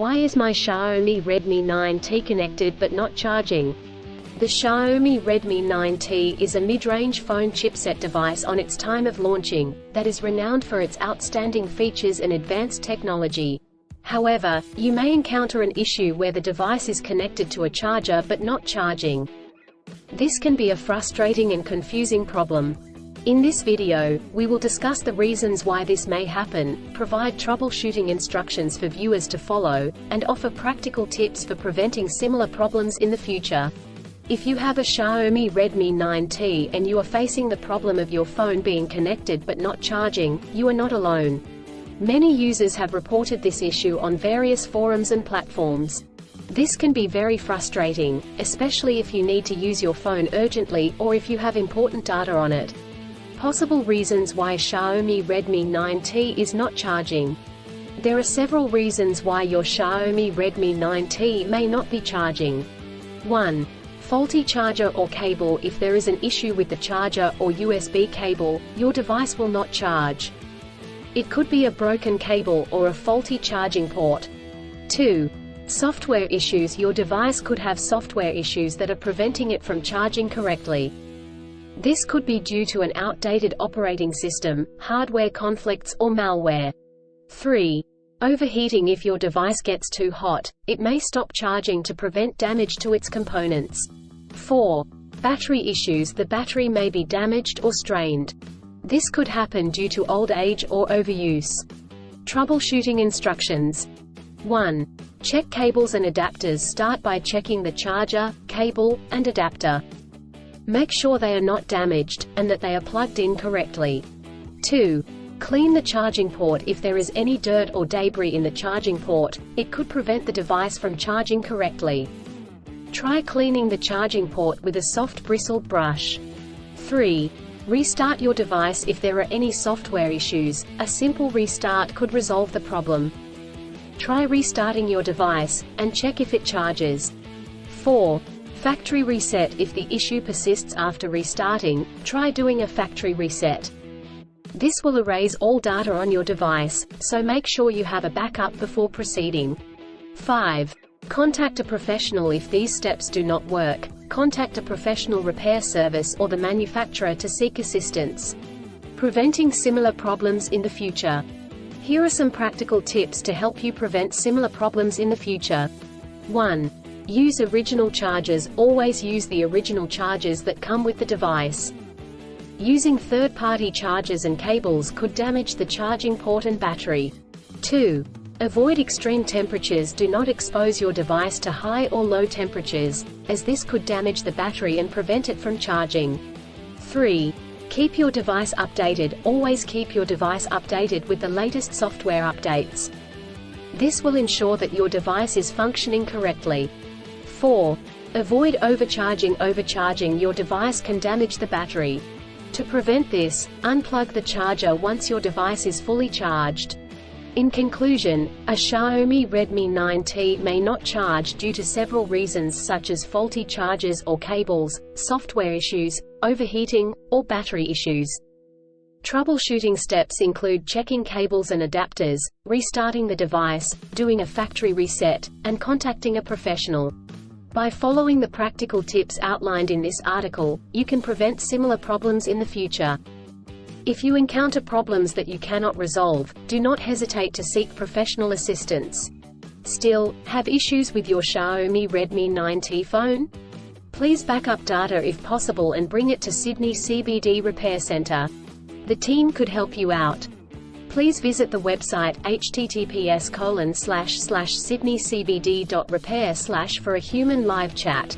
Why is my Xiaomi Redmi 9T connected but not charging? The Xiaomi Redmi 9T is a mid-range phone chipset device on its time of launching, that is renowned for its outstanding features and advanced technology. However, you may encounter an issue where the device is connected to a charger but not charging. This can be a frustrating and confusing problem. In this video, we will discuss the reasons why this may happen, provide troubleshooting instructions for viewers to follow, and offer practical tips for preventing similar problems in the future. If you have a Xiaomi Redmi 9T and you are facing the problem of your phone being connected but not charging, you are not alone. Many users have reported this issue on various forums and platforms. This can be very frustrating, especially if you need to use your phone urgently or if you have important data on it. Possible reasons why Xiaomi Redmi 9T is not charging. There are several reasons why your Xiaomi Redmi 9T may not be charging. 1. Faulty charger or cable. If there is an issue with the charger or USB cable, your device will not charge. It could be a broken cable or a faulty charging port. 2. Software issues. Your device could have software issues that are preventing it from charging correctly. This could be due to an outdated operating system, hardware conflicts or malware. 3. Overheating. If your device gets too hot, it may stop charging to prevent damage to its components. 4. Battery issues. The battery may be damaged or strained. This could happen due to old age or overuse. Troubleshooting instructions. 1. Check cables and adapters. Start by checking the charger, cable, and adapter. Make sure they are not damaged, and that they are plugged in correctly. 2. Clean the charging port. If there is any dirt or debris in the charging port, it could prevent the device from charging correctly. Try cleaning the charging port with a soft bristled brush. 3. Restart your device. If there are any software issues, a simple restart could resolve the problem. Try restarting your device, and check if it charges. 4. Factory reset. If the issue persists after restarting, try doing a factory reset. This will erase all data on your device, so make sure you have a backup before proceeding. 5. Contact a professional. If these steps do not work, contact a professional repair service or the manufacturer to seek assistance. Preventing similar problems in the future. Here are some practical tips to help you prevent similar problems in the future. 1. Use original chargers. Always use the original chargers that come with the device. Using third-party chargers and cables could damage the charging port and battery. 2. Avoid extreme temperatures. Do not expose your device to high or low temperatures, as this could damage the battery and prevent it from charging. 3. Keep your device updated. Always keep your device updated with the latest software updates. This will ensure that your device is functioning correctly. 4. Avoid overcharging. Overcharging your device can damage the battery. To prevent this, unplug the charger once your device is fully charged. In conclusion, a Xiaomi Redmi 9T may not charge due to several reasons such as faulty chargers or cables, software issues, overheating, or battery issues. Troubleshooting steps include checking cables and adapters, restarting the device, doing a factory reset, and contacting a professional. By following the practical tips outlined in this article, you can prevent similar problems in the future. If you encounter problems that you cannot resolve, do not hesitate to seek professional assistance. Still, have issues with your Xiaomi Redmi 9T phone? Please back up data if possible and bring it to Sydney CBD Repair Centre. The team could help you out. Please visit the website https://sydneycbd.repair/ for a human live chat.